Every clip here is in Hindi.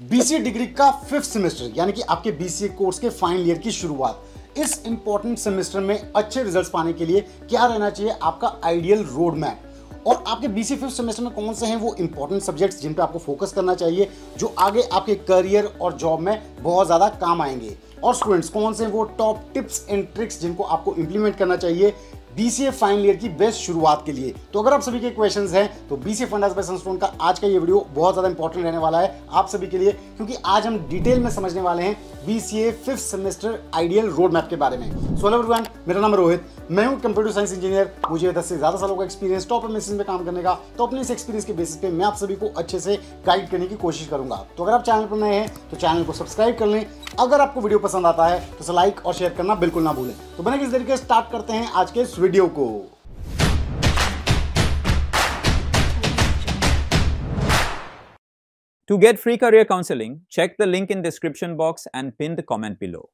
बीसीए डिग्री का 5th सेमेस्टर यानी कि आपके बीसीए कोर्स के फाइनल ईयर की शुरुआत। इस इंपॉर्टेंट सेमेस्टर में अच्छे रिजल्ट्स पाने के लिए क्या रहना चाहिए आपका आइडियल रोड मैप, और आपके बीसीए 5th सेमेस्टर में कौन से हैं वो इंपॉर्टेंट सब्जेक्ट्स जिन पे आपको फोकस करना चाहिए जो आगे आपके करियर और जॉब में बहुत ज़्यादा काम आएंगे, और स्टूडेंट्स कौन से वो टॉप टिप्स एंड ट्रिक्स जिनको आपको इंप्लीमेंट करना चाहिए बीसीए फाइनल ईयर की बेस्ट शुरुआत के लिए। तो अगर आप सभी के क्वेश्चंस हैं तो बीसीए फंडास बाय सनस्टोन का आज का ये वीडियो बहुत ज़्यादा इंपॉर्टेंट रहने वाला है आप सभी के लिए, क्योंकि आज हम डिटेल में समझने वाले हैं BCA 5th semester ideal road map के बारे में। सो हेलो एवरीवन, मेरा नाम है रोहित, मैं हूं कंप्यूटर साइंस इंजीनियर। मुझे 10 से ज़्यादा सालों का एक्सपीरियंस टॉप एमएनसीज में काम करने का, तो अपने इस एक्सपीरियंस के बेसिस पे मैं आप सभी को अच्छे से गाइड करने की कोशिश करूंगा। तो अगर आप चैनल पर नए हैं तो चैनल को सब्सक्राइब कर लें। अगर आपको वीडियो पसंद आता है तो इसे लाइक और शेयर करना बिल्कुल ना भूलें। तो बने किस तरीके से स्टार्ट करते हैं आज के इस वीडियो को। To get free career counseling, check the link in description box and pin the comment below.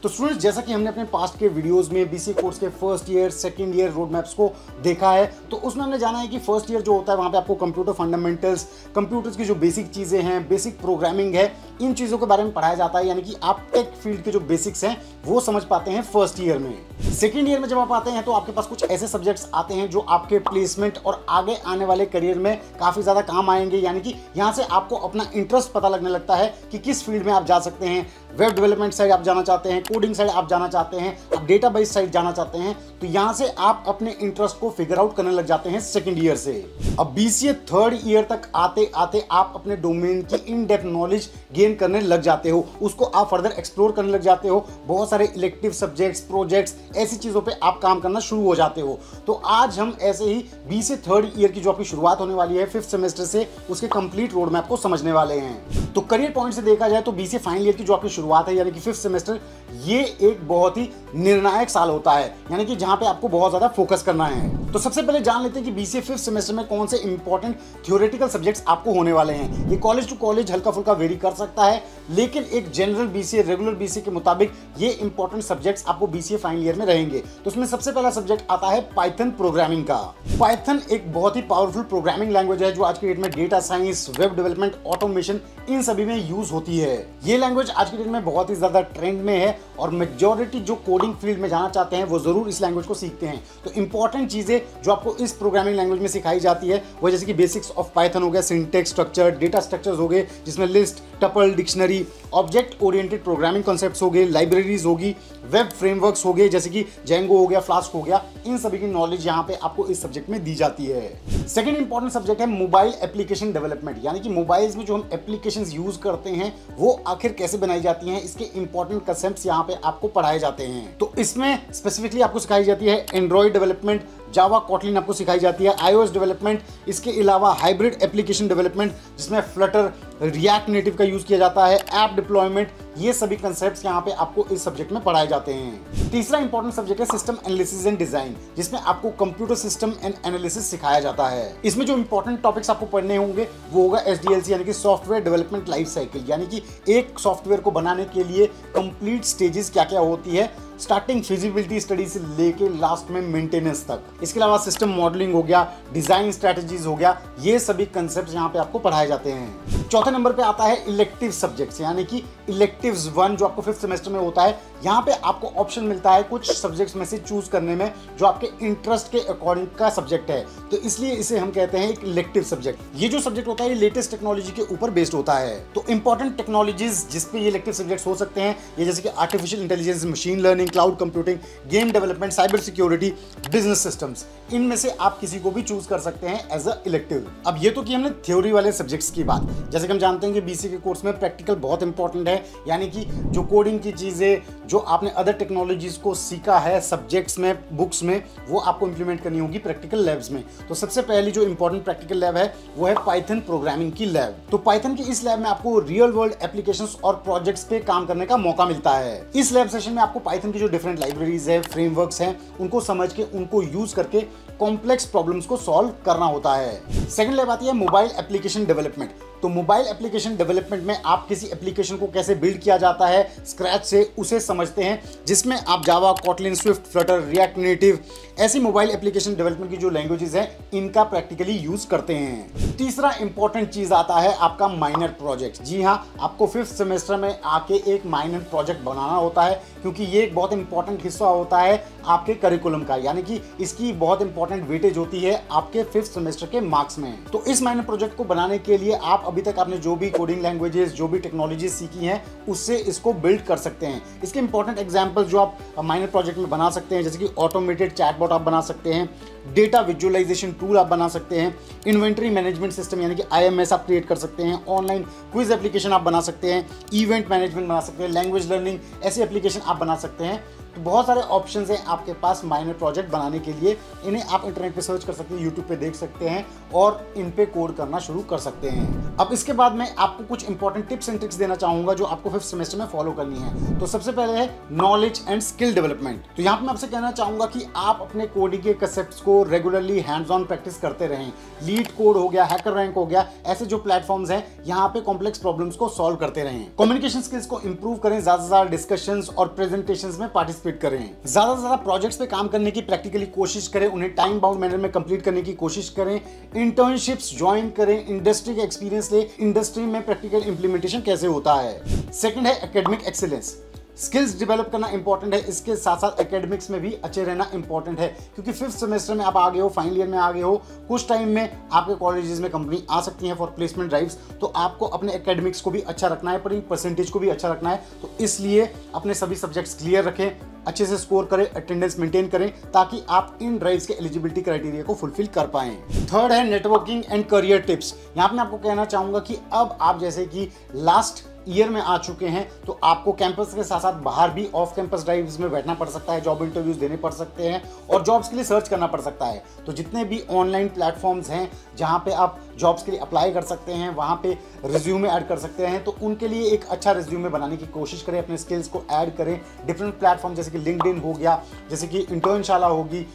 तो स्टूडेंट्स, जैसा कि हमने अपने पास्ट के वीडियोस में बीसीए कोर्स के first year second year road maps को देखा है, तो उसमें हमने जाना है कि फर्स्ट ईयर जो होता है वहाँ पे आपको कंप्यूटर फंडामेंटल्स, कंप्यूटर्स की जो बेसिक चीज़ें हैं, बेसिक प्रोग्रामिंग है, इन चीज़ों के बारे में पढ़ाया जाता है, यानी कि आप टेक फील्ड के जो बेसिक्स हैं वो समझ पाते हैं फर्स्ट ईयर में। सेकेंड ईयर में जब आप आते हैं तो आपके पास कुछ ऐसे सब्जेक्ट्स आते हैं जो आपके प्लेसमेंट और आगे आने वाले करियर में काफ़ी ज़्यादा काम आएंगे, यानी कि यहाँ से आपको अपना इंटरेस्ट पता लगने लगता है कि किस फील्ड में आप जा सकते हैं। वेब डेवलपमेंट साइड आप जाना चाहते हैं, कोडिंग साइड आप जाना चाहते हैं, आप डेटाबेस साइड जाना चाहते हैं, तो यहाँ से आप अपने इंटरेस्ट को फिगर आउट करने लग जाते हैं सेकंड ईयर से। अब बीसीए थर्ड ईयर तक आते आते आप अपने डोमेन की इन डेप्थ नॉलेज गेन करने लग जाते हो, उसको आप फर्दर एक्सप्लोर करने लग जाते हो। बहुत सारे इलेक्टिव सब्जेक्ट्स, प्रोजेक्ट्स, ऐसी चीज़ों पे आप काम करना शुरू हो जाते हो। तो आज हम ऐसे ही बीसीए थर्ड ईयर की जो आपकी शुरुआत होने वाली है 5th सेमेस्टर से, उसके कंप्लीट रोड मैप को समझने वाले हैं। तो करियर पॉइंट से देखा जाए तो बीसीए फाइनल ईयर की जो आपकी शुरुआत है यानी कि 5th सेमेस्टर, ये एक बहुत ही निर्णायक साल होता है, यानी कि जहां पे आपको बहुत ज्यादा फोकस करना है। तो सबसे पहले जान लेते हैं कि बीसीए 5th सेमेस्टर में कौन से इंपॉर्टेंट थ्योरेटिकल सब्जेक्ट्स आपको होने वाले हैं। ये कॉलेज टू कॉलेज हल्का फुल्का वेरी कर सकता है, लेकिन एक जनरल बीसीए, रेगुलर बीसीए के मुताबिक ये इंपॉर्टेंट सब्जेक्ट्स आपको बीसीए फाइनल ईयर में रहेंगे। तो उसमें सबसे पहला सब्जेक्ट आता है पाइथन प्रोग्रामिंग का। पाइथन एक बहुत ही पावरफुल प्रोग्रामिंग लैंग्वेज है जो आज के डेट में data science, web development, automation, इन सभी में यूज होती है। ये लैंग्वेज आज के डेट में बहुत ही ज्यादा ट्रेंड में है और मेजॉरिटी जो कोडिंग फील्ड में जाना चाहते हैं वो जरूर इस लैंग्वेज को सीखते हैं। तो इंपॉर्टेंट चीजें जो आपको इस प्रोग्रामिंग लैंग्वेज में सिखाई जाती है वो जैसे कि बेसिक्स ऑफ पाइथन हो गया, सिंटेक्स, स्ट्रक्चर, डेटा स्ट्रक्चर्स हो गए जिसमें list, tuple, dictionary, object oriented programming concepts हो गए, लाइब्रेरीज होगी, वेब फ्रेमवर्क्स हो गए जैसे कि जेंगो हो गया, फ्लास्क हो गया, इन सभी की नॉलेज यहाँ पे आपको इस सब्जेक्ट में दी जाती है। सेकेंड इंपॉर्टेंट सब्जेक्ट है मोबाइल एप्लीकेशन डेवलपमेंट, यानी कि मोबाइल्स में जो हम एप्लीकेशंस यूज करते हैं वो आखिर कैसे बनाई जाती हैं, इसके इंपॉर्टेंट कंसेप्ट्स यहाँ पे आपको पढ़ाए जाते हैं। तो इसमें स्पेसिफिकली आपको सिखाई जाती है एंड्रॉइड डेवलपमेंट, जावा कॉटलिन आपको सिखाई जाती है, आईओएस डेवलपमेंट, इसके अलावा हाइब्रिड एप्लीकेशन डेवलपमेंट जिसमें फ्लटर, रिएक्ट नेटिव का यूज किया जाता है, ऐप डिप्लॉयमेंट, ये सभी कंसेप्ट्स यहाँ पे आपको इस सब्जेक्ट में पढ़ाए जाते हैं। तीसरा इंपॉर्टेंट सब्जेक्ट है सिस्टम एनालिसिस एंड डिजाइन, जिसमें आपको कंप्यूटर सिस्टम एंड एनालिसिस सिखाया जाता है। इसमें जो इंपॉर्टेंट टॉपिक्स आपको पढ़ने होंगे वो होगा एसडीएलसी यानी कि सॉफ्टवेयर डेवलपमेंट लाइफ साइकिल, यानी कि एक सॉफ्टवेयर को बनाने के लिए कंप्लीट स्टेजेस क्या क्या होती है, स्टार्टिंग फिजिबिलिटी स्टडी से लेके लास्ट में मेंटेनेंस तक। इसके अलावा सिस्टम मॉडलिंग हो गया, डिजाइन स्ट्रेटजीज हो गया, ये सभी कंसेप्ट यहाँ पे आपको पढ़ाए जाते हैं। चौथे नंबर पे आता है इलेक्टिव सब्जेक्ट्स, यानी कि इलेक्टिव्स 1 जो आपको 5th सेमेस्टर में होता है। यहाँ पे आपको ऑप्शन मिलता है कुछ सब्जेक्ट्स में से चूज करने में जो आपके इंटरेस्ट के अकॉर्डिंग का सब्जेक्ट है, तो इसलिए इसे हम कहते हैं एक इलेक्टिव सब्जेक्ट। ये जो सब्जेक्ट होता है ये लेटेस्ट टेक्नोलॉजी के ऊपर बेस्ड होता है। तो इंपॉर्टेंट टेक्नोलॉजीज जिसपे ये इलेक्टिव सब्जेक्ट्स हो सकते हैं ये जैसे कि artificial intelligence, machine learning, cloud computing, game development, cyber security, business systems, इनमें से आप किसी को भी चूज कर सकते हैं एज अ इलेक्टिव। अब ये तो कि हमने थ्योरी वाले सब्जेक्ट्स की बात, जैसे कि हम जानते हैं कि बीसीए के कोर्स में प्रैक्टिकल बहुत इंपॉर्टेंट है, यानी कि जो कोडिंग की चीजें जो आपने अदर टेक्नोलॉजीज को सीखा है सब्जेक्ट्स में, बुक्स में, वो आपको इंप्लीमेंट करनी होगी प्रैक्टिकल लैब्स में। तो सबसे पहली जो इंपॉर्टेंट प्रैक्टिकल लैब है वो है पाइथन प्रोग्रामिंग की लैब। तो पाइथन की इस लैब में आपको रियल वर्ल्ड एप्लीकेशंस और प्रोजेक्ट्स पे काम करने का मौका मिलता है। इस लैब सेशन में आपको पाइथन की जो डिफरेंट लाइब्रेरीज है, फ्रेमवर्क्स हैं, उनको समझ के उनको यूज करके कॉम्प्लेक्स प्रॉब्लम्स को सॉल्व करना होता है। सेकंड लेवल आती है मोबाइल एप्लीकेशन डेवलपमेंट। तो मोबाइल एप्लीकेशन डेवलपमेंट में आप किसी एप्लीकेशन को कैसे बिल्ड किया जाता है स्क्रैच से, उसे समझते हैं, जिसमें आप Java, Kotlin, Swift, Flutter, React Native ऐसी मोबाइल एप्लीकेशन डेवलपमेंट की जो लैंग्वेजेस हैं इनका प्रैक्टिकली यूज करते हैं। तीसरा इंपॉर्टेंट चीज आता है आपका माइनर प्रोजेक्ट। जी हाँ, आपको 5th सेमेस्टर में आके एक माइनर प्रोजेक्ट बनाना होता है, क्योंकि ये एक बहुत इंपॉर्टेंट हिस्सा होता है आपके करिकुलम का, यानी कि इसकी बहुत इंपॉर्टेंट वेटेज होती है आपके 5th सेमेस्टर के मार्क्स में। तो इस माइनर प्रोजेक्ट को बनाने के लिए आप अभी तक आपने जो भी कोडिंग लैंग्वेजेस, जो भी टेक्नोलॉजीज सीखी हैं, उससे इसको बिल्ड कर सकते हैं। इसके इंपॉर्टेंट एग्जांपल जो आप माइनर प्रोजेक्ट में बना सकते हैं, जैसे कि ऑटोमेटेड चैटबॉट आप बना सकते हैं, डेटा विजुअलाइजेशन टूल आप बना सकते हैं, इन्वेंटरी मैनेजमेंट सिस्टम यानी कि IMS आप क्रिएट कर सकते हैं, ऑनलाइन क्विज एप्लीकेशन आप बना सकते हैं, इवेंट मैनेजमेंट बना सकते हैं, लैंग्वेज लर्निंग ऐसी एप्लीकेशन आप बना सकते हैं। तो बहुत सारे ऑप्शंस हैं आपके पास माइनर प्रोजेक्ट बनाने के लिए। इन्हें आप इंटरनेट पे सर्च कर सकते हैं, यूट्यूब पे देख सकते हैं और इन पे कोड करना शुरू कर सकते हैं। अब इसके बाद मैं आपको कुछ इंपॉर्टेंट टिप्स एंड ट्रिक्स देना चाहूंगा जो आपको 5th सेमेस्टर में फॉलो करनी है। तो सबसे पहले है नॉलेज एंड स्किल डेवलपमेंट। तो यहाँ पे मैं आपसे कहना चाहूंगा कि आप अपने कोडिंग के कंसेप्ट्स को रेगुलरली हैंड्स ऑन प्रैक्टिस करते रहें। लीड कोड हो गया, हैकर रैंक हो गया, ऐसे जो प्लेटफॉर्म्स हैं यहाँ पे कॉम्प्लेक्स प्रॉब्लम्स को सॉल्व करते रहें। कम्युनिकेशन स्किल्स को इंप्रूव करें, ज्यादा से ज्यादा डिस्कशंस और प्रेजेंटेशंस में पार्टिसिपेट करें, ज्यादा से ज्यादा प्रोजेक्ट्स पे काम करने की प्रैक्टिकली कोशिश करें, उन्हें टाइम बाउंड मैनर में कंप्लीट करने की कोशिश करें, इंटर्नशिप्स ज्वाइन करें, इंडस्ट्री का एक्सपीरियंस ले, इंडस्ट्री में प्रैक्टिकल इंप्लीमेंटेशन कैसे होता है। सेकंड है एकेडमिक एक्सीलेंस। स्किल्स डेवलप करना इंपॉर्टेंट है, इसके साथ साथ एकेडमिक्स में भी अच्छे रहना इंपॉर्टेंट है, क्योंकि 5th सेमेस्टर में आप आ गए हो, फाइनल ईयर में आ गए हो, कुछ टाइम में आपके कॉलेजेस में कंपनी आ सकती है फॉर प्लेसमेंट ड्राइव्स। तो आपको अपने एकेडमिक्स को भी अच्छा रखना है, पर परसेंटेज को भी अच्छा रखना है। तो इसलिए अपने सभी सब्जेक्ट्स क्लियर रखें, अच्छे से स्कोर करें, अटेंडेंस मेंटेन करें, ताकि आप इन ड्राइव्स के एलिजिबिलिटी क्राइटेरिया को फुलफिल कर पाएं। थर्ड है नेटवर्किंग एंड करियर टिप्स। यहाँ पे मैं आपको कहना चाहूंगा कि अब आप जैसे कि लास्ट ईयर में आ चुके हैं, तो आपको कैंपस के साथ साथ बाहर भी ऑफ कैंपस ड्राइव्स में बैठना पड़ सकता है, जॉब इंटरव्यूज देने पड़ सकते हैं और जॉब्स के लिए सर्च करना पड़ सकता है। तो जितने भी ऑनलाइन प्लेटफॉर्म्स हैं जहां पे आप जॉब्स के लिए अप्लाई कर सकते हैं, वहां पे रिज्यूमे ऐड कर सकते हैं, तो उनके लिए एक अच्छा रिज्यूमे बनाने की कोशिश करें, अपने स्किल्स को ऐड करें। डिफरेंट प्लेटफॉर्म जैसे कि लिंक्डइन हो गया, जैसे कि इंटर्नशाला होगी,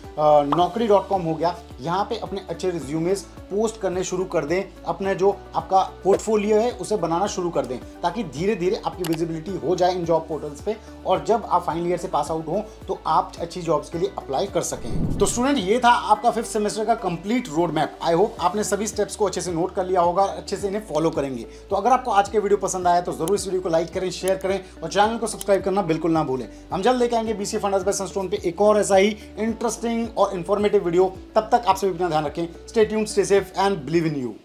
naukri.com हो गया, यहाँ पे अपने अच्छे रिज्यूमेस पोस्ट करने शुरू कर दें, अपने जो आपका पोर्टफोलियो है उसे बनाना शुरू कर दें, ताकि धीरे धीरे आपकी विजिबिलिटी हो जाए इन जॉब पोर्टल्स पे, और जब आप फाइनल ईयर से पास आउट हो तो आप अच्छी जॉब्स के लिए अप्लाई कर सकें। तो स्टूडेंट, ये था आपका 5th सेमेस्टर का complete road map. I hope आपने सभी स्टेप्स को अच्छे से नोट कर लिया होगा, अच्छे से इन्हें फॉलो करेंगे। तो अगर आपको आज के वीडियो पसंद आया तो जरूर इस वीडियो को लाइक करें, शेयर करें और चैनल को सब्सक्राइब करना बिल्कुल ना भूलें। हम जल्द लेके आएंगे BCA फंडास बाय सनस्टोन पे एक और ऐसा ही इंटरेस्टिंग और इन्फॉर्मेटिव वीडियो। तब तक आप सभी अपना ध्यान रखें। Stay tuned, stay safe and believe in you.